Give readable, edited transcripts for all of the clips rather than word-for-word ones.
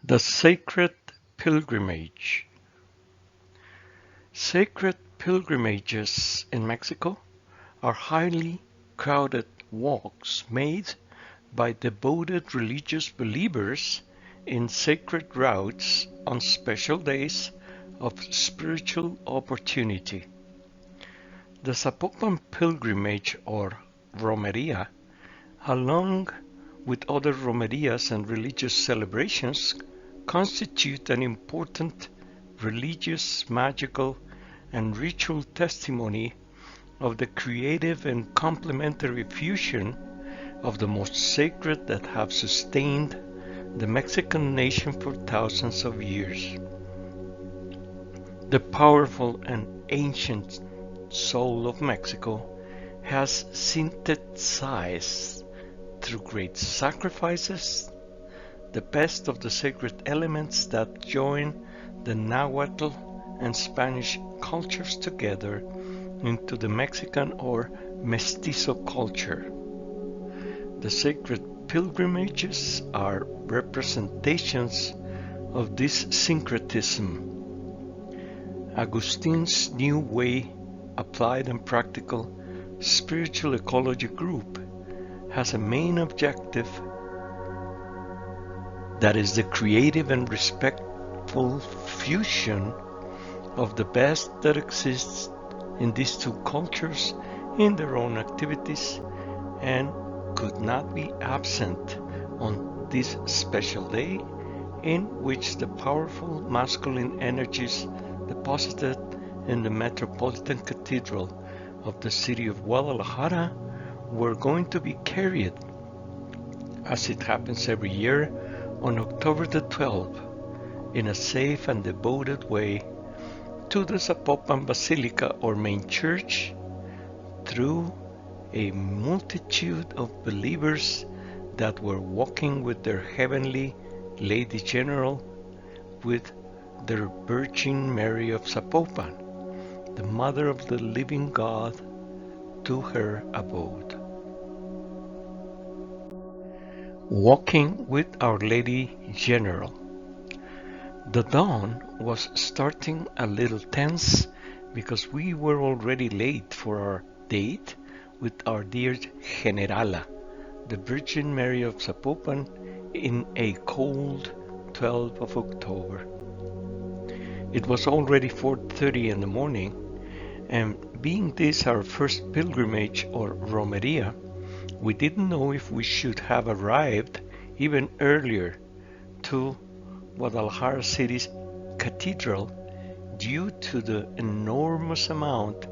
The Sacred Pilgrimage. Sacred pilgrimages in Mexico are highly crowded walks made by devoted religious believers in sacred routes on special days of spiritual opportunity. The Zapopan pilgrimage or romeria, along with other romerias and religious celebrations, constitute an important religious, magical, and ritual testimony of the creative and complementary fusion of the most sacred that have sustained the Mexican nation for thousands of years. The powerful and ancient soul of Mexico has synthesized through great sacrifices the best of the sacred elements that join the Nahuatl and Spanish cultures together into the Mexican or mestizo culture. The sacred pilgrimages are representations of this syncretism. Augustine's new way, applied and practical, spiritual ecology group has a main objective that is the creative and respectful fusion of the best that exists in these two cultures in their own activities and could not be absent on this special day in which the powerful masculine energies deposited in the Metropolitan Cathedral of the city of Guadalajara were going to be carried, as it happens every year, on October the 12th, in a safe and devoted way, to the Zapopan Basilica or main church, through a multitude of believers that were walking with their heavenly Lady General, with their Virgin Mary of Zapopan, the Mother of the Living God, to her abode. Walking with Our Lady General. The dawn was starting a little tense because we were already late for our date with our dear Generala, the Virgin Mary of Zapopan, in a cold 12th of October. It was already 4:30 in the morning, and being this our first pilgrimage or romeria, we didn't know if we should have arrived even earlier to Guadalajara city's cathedral due to the enormous amount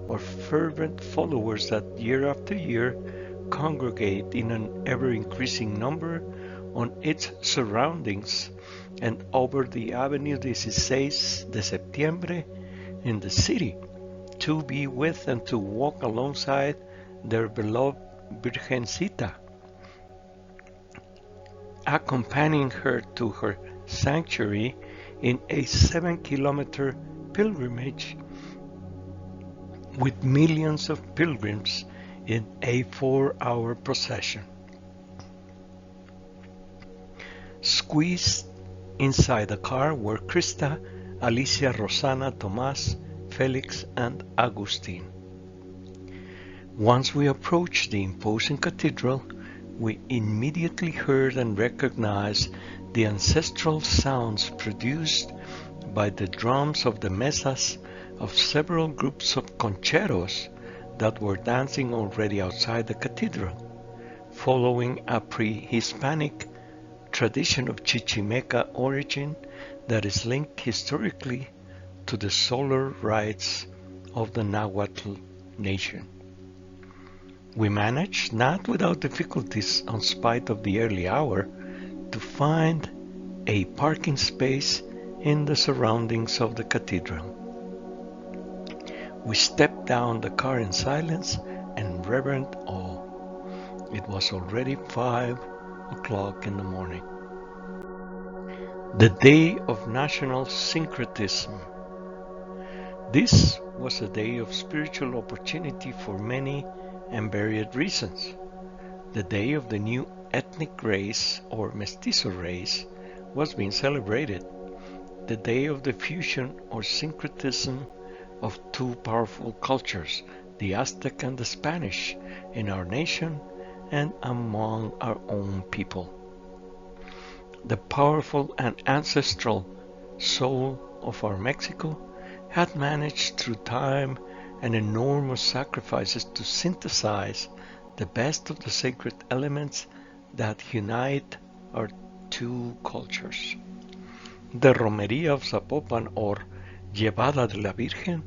of fervent followers that year after year congregate in an ever-increasing number on its surroundings and over the Avenue 16 de Septiembre in the city to be with and to walk alongside their beloved Virgencita, accompanying her to her sanctuary in a 7-kilometer pilgrimage with millions of pilgrims in a 4-hour procession. Squeezed inside the car were Krista, Alicia, Rosana, Tomás, Felix, and Agustin. Once we approached the imposing cathedral, we immediately heard and recognized the ancestral sounds produced by the drums of the mesas of several groups of concheros that were dancing already outside the cathedral, following a pre-Hispanic tradition of Chichimeca origin that is linked historically to the solar rites of the Nahuatl nation. We managed, not without difficulties in spite of the early hour, to find a parking space in the surroundings of the cathedral. We stepped down the car in silence and reverent awe. It was already 5 o'clock in the morning. The day of national syncretism. This was a day of spiritual opportunity for many and varied reasons. The day of the new ethnic race or mestizo race was being celebrated, the day of the fusion or syncretism of two powerful cultures, the Aztec and the Spanish, in our nation and among our own people. The powerful and ancestral soul of our Mexico had managed through time and enormous sacrifices to synthesize the best of the sacred elements that unite our two cultures. The romeria of Zapopan, or Llevada de la Virgen,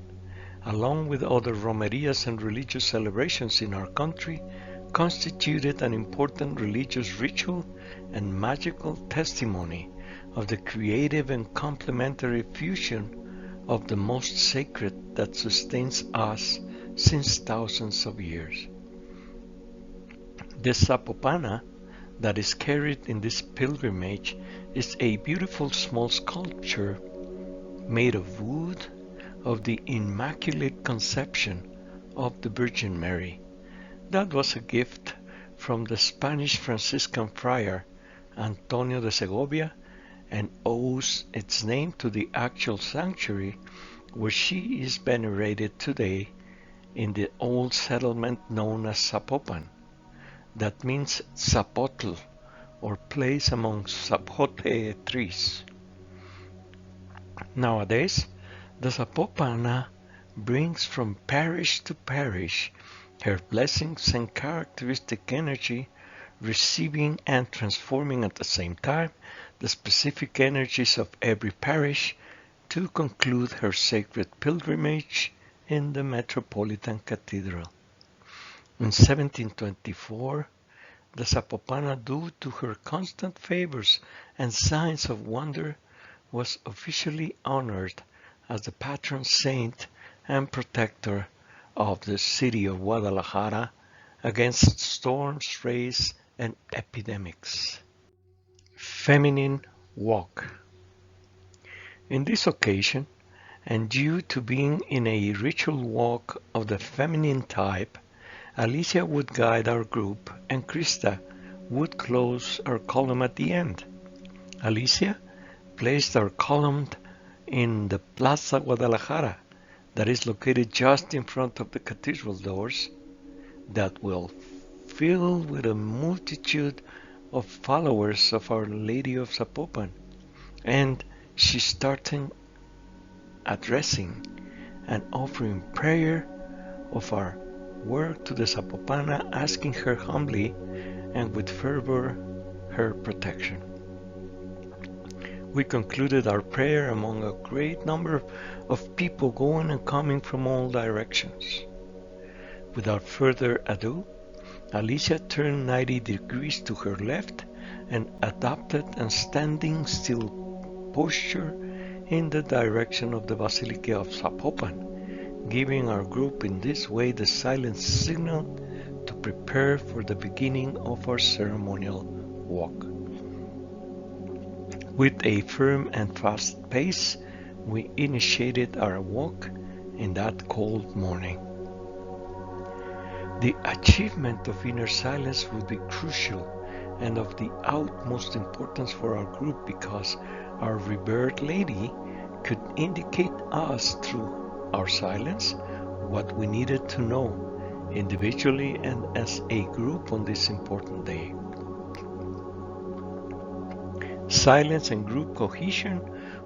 along with other romerias and religious celebrations in our country, constituted an important religious ritual and magical testimony of the creative and complementary fusion of the most sacred that sustains us since thousands of years. The Zapopana that is carried in this pilgrimage is a beautiful small sculpture made of wood of the Immaculate Conception of the Virgin Mary. That was a gift from the Spanish Franciscan friar Antonio de Segovia and owes its name to the actual sanctuary where she is venerated today in the old settlement known as Zapopan. That means Zapotl, or place among zapote trees. Nowadays, the Zapopana brings from parish to parish her blessings and characteristic energy, receiving and transforming at the same time the specific energies of every parish to conclude her sacred pilgrimage in the Metropolitan Cathedral. In 1724, the Zapopana, due to her constant favors and signs of wonder, was officially honored as the patron saint and protector of the city of Guadalajara against storms, rains, and epidemics. Feminine Walk. In this occasion, and due to being in a ritual walk of the feminine type, Alicia would guide our group and Krista would close our column at the end. Alicia placed our column in the Plaza Guadalajara, that is located just in front of the cathedral doors, that will fill with a multitude of followers of Our Lady of Zapopan, and she started addressing and offering prayer of our work to the Zapopana, asking her humbly and with fervor her protection. We concluded our prayer among a great number of people going and coming from all directions. Without further ado, Alicia turned 90 degrees to her left and adopted a standing still posture in the direction of the Basilica of Zapopan, giving our group in this way the silent signal to prepare for the beginning of our ceremonial walk. With a firm and fast pace, we initiated our walk in that cold morning. The achievement of inner silence would be crucial and of the utmost importance for our group because our revered Lady could indicate us through our silence what we needed to know individually and as a group on this important day. Silence and group cohesion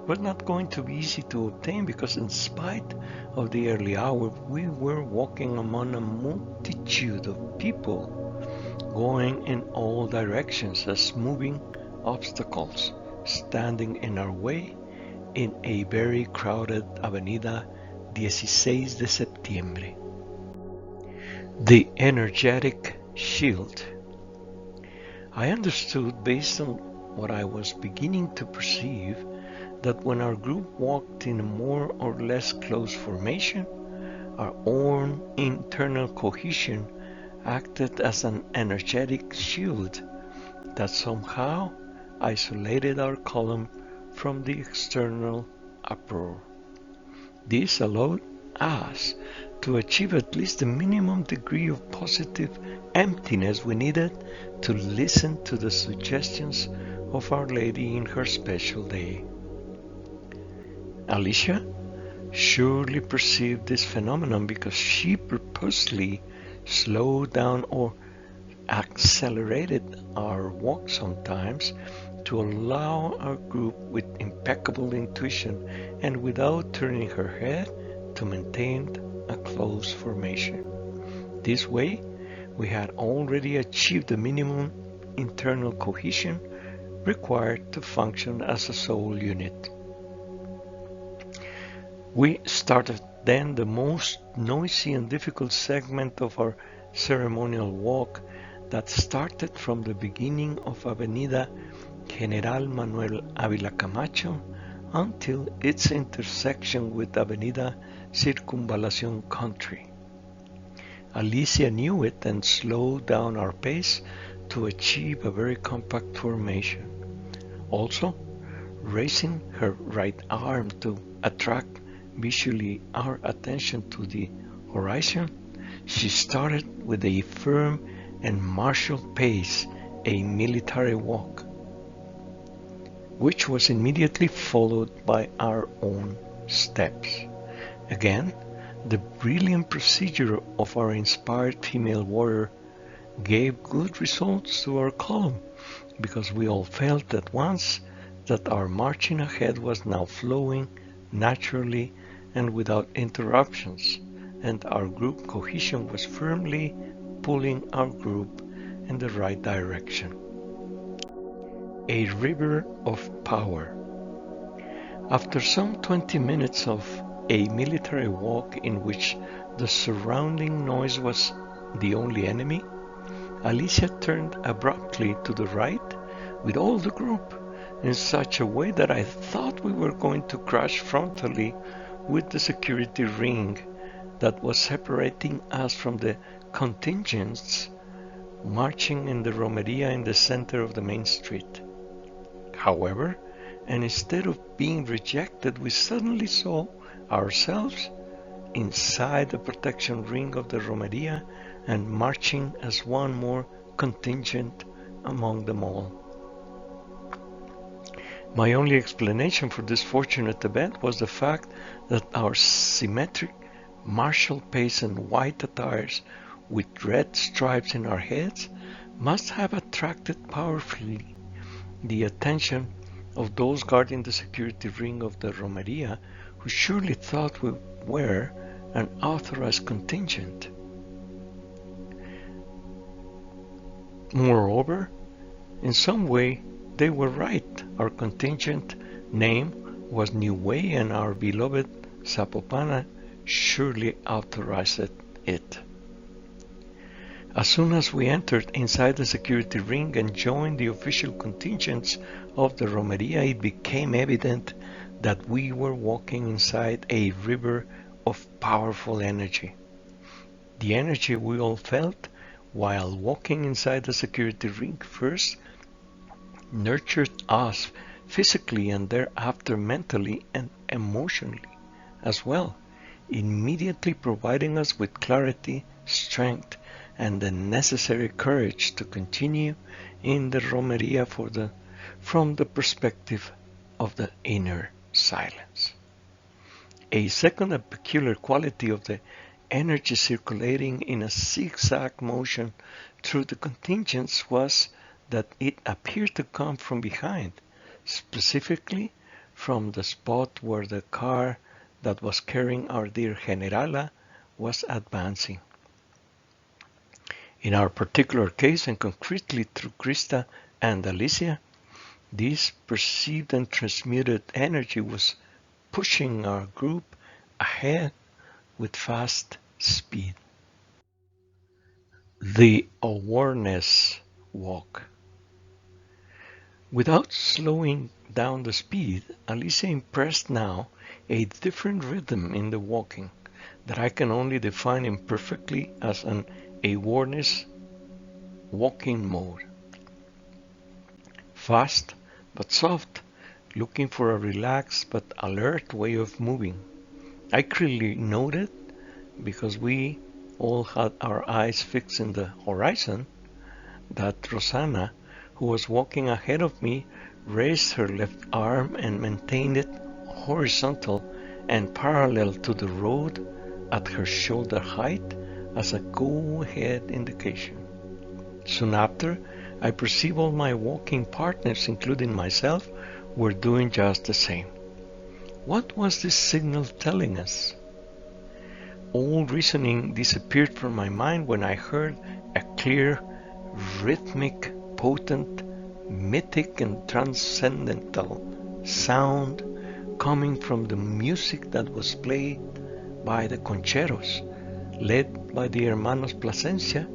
was not going to be easy to obtain because in spite of the early hour, we were walking among a multitude of people going in all directions as moving obstacles standing in our way in a very crowded Avenida 16 de Septiembre. The energetic shield. I understood based on what I was beginning to perceive that when our group walked in a more or less close formation, our own internal cohesion acted as an energetic shield that somehow isolated our column from the external uproar. This allowed us to achieve at least the minimum degree of positive emptiness we needed to listen to the suggestions of Our Lady in her special day. Alicia surely perceived this phenomenon because she purposely slowed down or accelerated our walk sometimes to allow our group with impeccable intuition and without turning her head to maintain a close formation. This way, we had already achieved the minimum internal cohesion required to function as a soul unit. We started then the most noisy and difficult segment of our ceremonial walk that started from the beginning of Avenida General Manuel Ávila Camacho until its intersection with Avenida Circunvalación Country. Alicia knew it and slowed down our pace to achieve a very compact formation. Also, raising her right arm to attract visually our attention to the horizon, she started with a firm and martial pace, a military walk, which was immediately followed by our own steps. Again, the brilliant procedure of our inspired female warrior gave good results to our column, because we all felt at once that our marching ahead was now flowing naturally and without interruptions, and our group cohesion was firmly pulling our group in the right direction. A river of power. After some 20 minutes of a military walk in which the surrounding noise was the only enemy, Alicia turned abruptly to the right with all the group in such a way that I thought we were going to crash frontally with the security ring that was separating us from the contingents marching in the romeria in the center of the main street. However, and instead of being rejected, we suddenly saw ourselves inside the protection ring of the romeria and marching as one more contingent among them all. My only explanation for this fortunate event was the fact that our symmetric martial pace and white attires with red stripes in our heads must have attracted powerfully the attention of those guarding the security ring of the romeria, who surely thought we were an authorized contingent. Moreover, in some way they were right. Our contingent name was New Way, and our beloved Zapopana surely authorized it. As soon as we entered inside the security ring and joined the official contingents of the romeria, it became evident that we were walking inside a river of powerful energy. The energy we all felt while walking inside the security ring first nurtured us physically and thereafter mentally and emotionally as well, immediately providing us with clarity, strength, and the necessary courage to continue in the romeria from the perspective of the inner silence. A second and peculiar quality of the energy circulating in a zigzag motion through the contingents was that it appeared to come from behind, specifically from the spot where the car that was carrying our dear Generala was advancing. In our particular case, and concretely through Krista and Alicia, this perceived and transmuted energy was pushing our group ahead with fast speed. The awareness walk. Without slowing down the speed, Alicia impressed now a different rhythm in the walking that I can only define imperfectly as an awareness walking mode. Fast but soft, looking for a relaxed but alert way of moving. I clearly noted, because we all had our eyes fixed in the horizon, that Rosanna, who was walking ahead of me, raised her left arm and maintained it horizontal and parallel to the road at her shoulder height as a go-ahead indication. Soon after, I perceived all my walking partners, including myself, were doing just the same. What was this signal telling us? All reasoning disappeared from my mind when I heard a clear, rhythmic, potent, mythic and transcendental sound coming from the music that was played by the concheros, led by the Hermanos Plasencia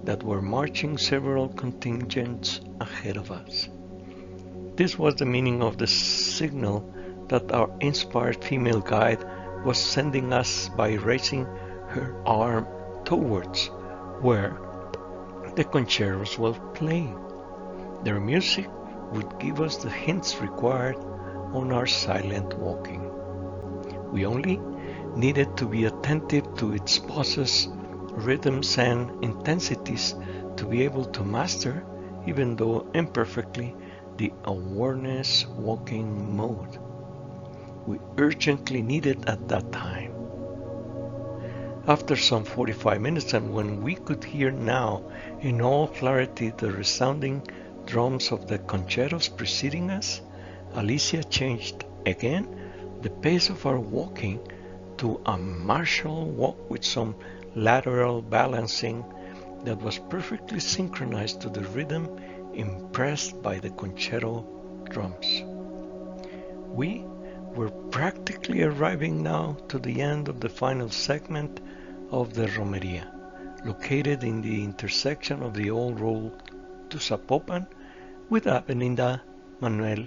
that were marching several contingents ahead of us. This was the meaning of the signal that our inspired female guide was sending us by raising her arm towards where the concheros were playing. Their music would give us the hints required on our silent walking. We only needed to be attentive to its pauses, rhythms, and intensities to be able to master, even though imperfectly, the awareness walking mode we urgently needed at that time. After some 45 minutes, and when we could hear now in all clarity the resounding drums of the concheros preceding us, Alicia changed again the pace of our walking to a martial walk with some lateral balancing that was perfectly synchronized to the rhythm impressed by the conchero drums. We were practically arriving now to the end of the final segment of the romeria, located in the intersection of the old road to Zapopan with Avenida Manuel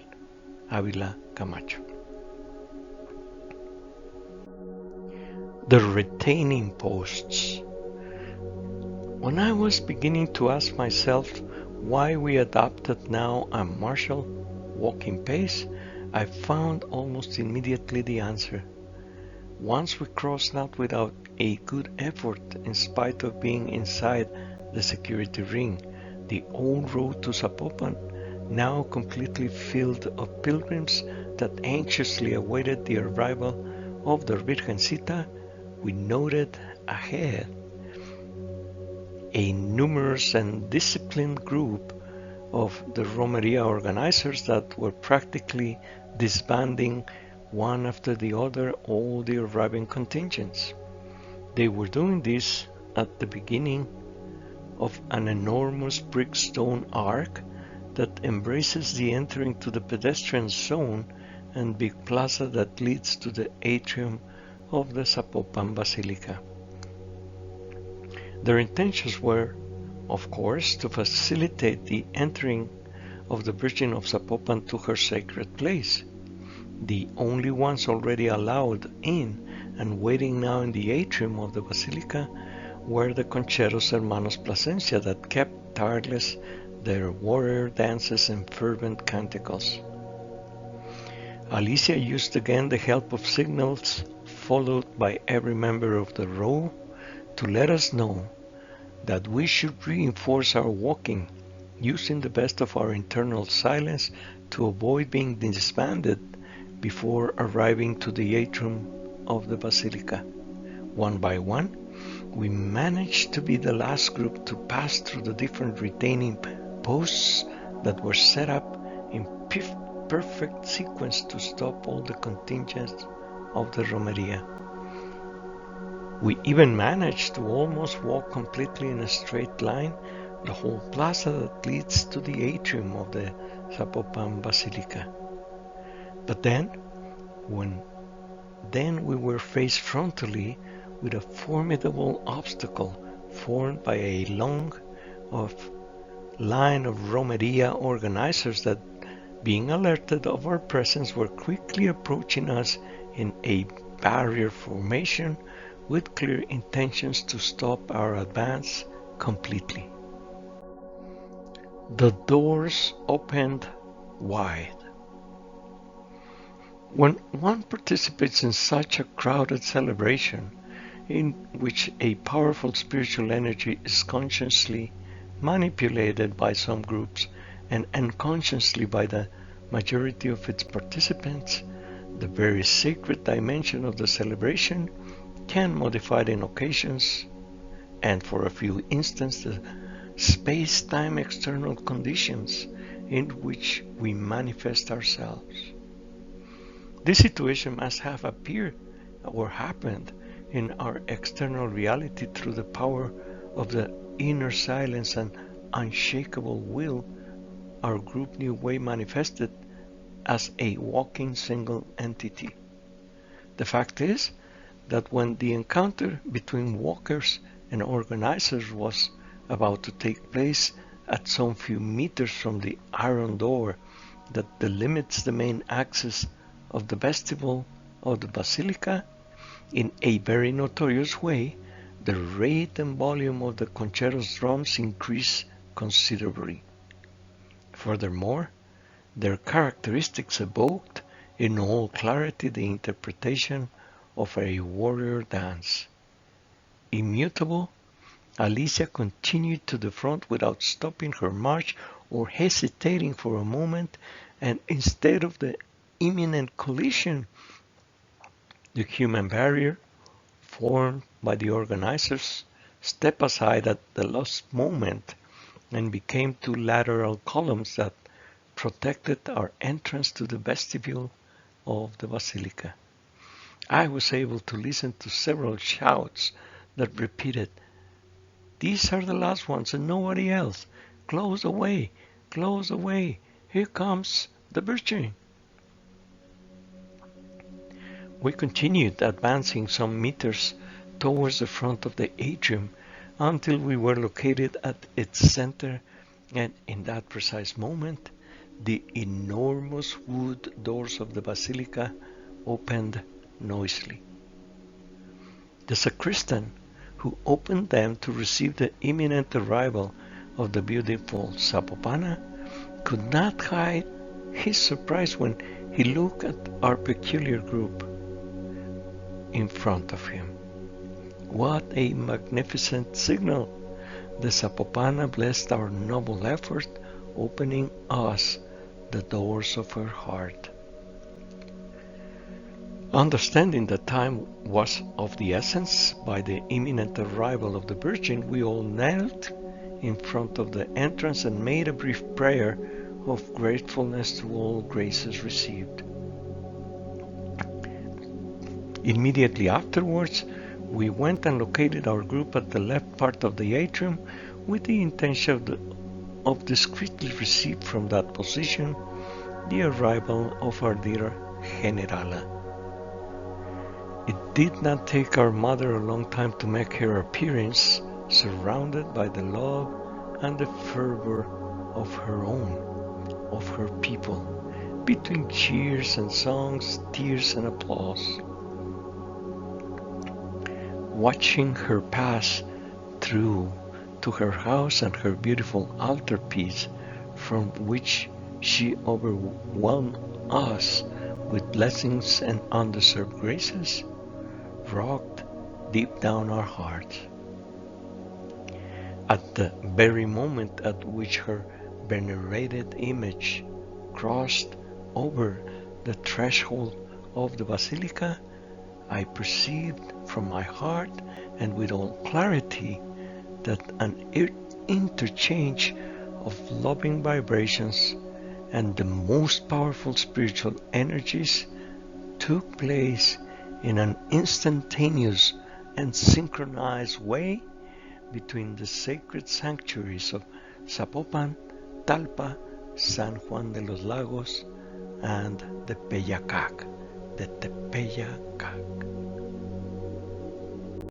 Ávila Camacho. The retaining posts. When I was beginning to ask myself why we adopted now a martial walking pace, I found almost immediately the answer. Once we crossed, not without a good effort, in spite of being inside the security ring, the old road to Zapopan, now completely filled of pilgrims that anxiously awaited the arrival of the Virgencita, we noted ahead a numerous and disciplined group of the romeria organizers that were practically disbanding one after the other all the arriving contingents. They were doing this at the beginning of an enormous brick stone arc that embraces the entering to the pedestrian zone and big plaza that leads to the atrium of the Zapopan Basilica. Their intentions were, of course, to facilitate the entering of the Virgin of Zapopan to her sacred place. The only ones already allowed in and waiting now in the atrium of the Basilica were the concheros Hermanos Plasencia that kept tireless their warrior dances and fervent canticles. Alicia used again the help of signals followed by every member of the row to let us know that we should reinforce our walking, using the best of our internal silence to avoid being disbanded before arriving to the atrium of the Basilica. One by one, we managed to be the last group to pass through the different retaining posts that were set up in perfect sequence to stop all the contingents of the romeria. We even managed to almost walk completely in a straight line the whole plaza that leads to the atrium of the Zapopan Basilica. But then we were faced frontally with a formidable obstacle formed by a long line of romeria organizers that, being alerted of our presence, were quickly approaching us in a barrier formation with clear intentions to stop our advance completely. The doors opened wide. When one participates in such a crowded celebration, in which a powerful spiritual energy is consciously manipulated by some groups and unconsciously by the majority of its participants, the very sacred dimension of the celebration can modify in occasions and for a few instants the space-time external conditions in which we manifest ourselves. This situation must have appeared or happened in our external reality through the power of the inner silence and unshakable will our group New Way manifested as a walking single entity. The fact is that when the encounter between walkers and organizers was about to take place at some few meters from the iron door that delimits the main access of the vestibule of the basilica, in a very notorious way, the rate and volume of the concheros drums increased considerably. Furthermore, their characteristics evoked in all clarity the interpretation of a warrior dance. Immutable, Alicia continued to the front without stopping her march or hesitating for a moment, and instead of the imminent collision, the human barrier formed by the organizers stepped aside at the last moment and became two lateral columns that protected our entrance to the vestibule of the basilica. I was able to listen to several shouts that repeated, "These are the last ones and nobody else. Close away, close away. Here comes the Virgin." We continued advancing some meters towards the front of the atrium until we were located at its center, and in that precise moment, the enormous wood doors of the basilica opened noisily. The sacristan, who opened them to receive the imminent arrival of the beautiful Zapopana, could not hide his surprise when he looked at our peculiar group in front of him. What a magnificent signal! The Zapopana blessed our noble effort, opening us the doors of her heart. Understanding that time was of the essence by the imminent arrival of the Virgin, we all knelt in front of the entrance and made a brief prayer of gratefulness to all graces received. Immediately afterwards, we went and located our group at the left part of the atrium with the intention of discreetly receiving from that position the arrival of our dear Generala. It did not take our mother a long time to make her appearance, surrounded by the love and the fervor of her own, of her people, between cheers and songs, tears and applause. Watching her pass through to her house and her beautiful altarpiece, from which she overwhelmed us with blessings and undeserved graces, rocked deep down our hearts. At the very moment at which her venerated image crossed over the threshold of the basilica, I perceived from my heart and with all clarity that an interchange of loving vibrations and the most powerful spiritual energies took place in an instantaneous and synchronized way between the sacred sanctuaries of Zapopan, Talpa, San Juan de los Lagos, and the Tepeyac.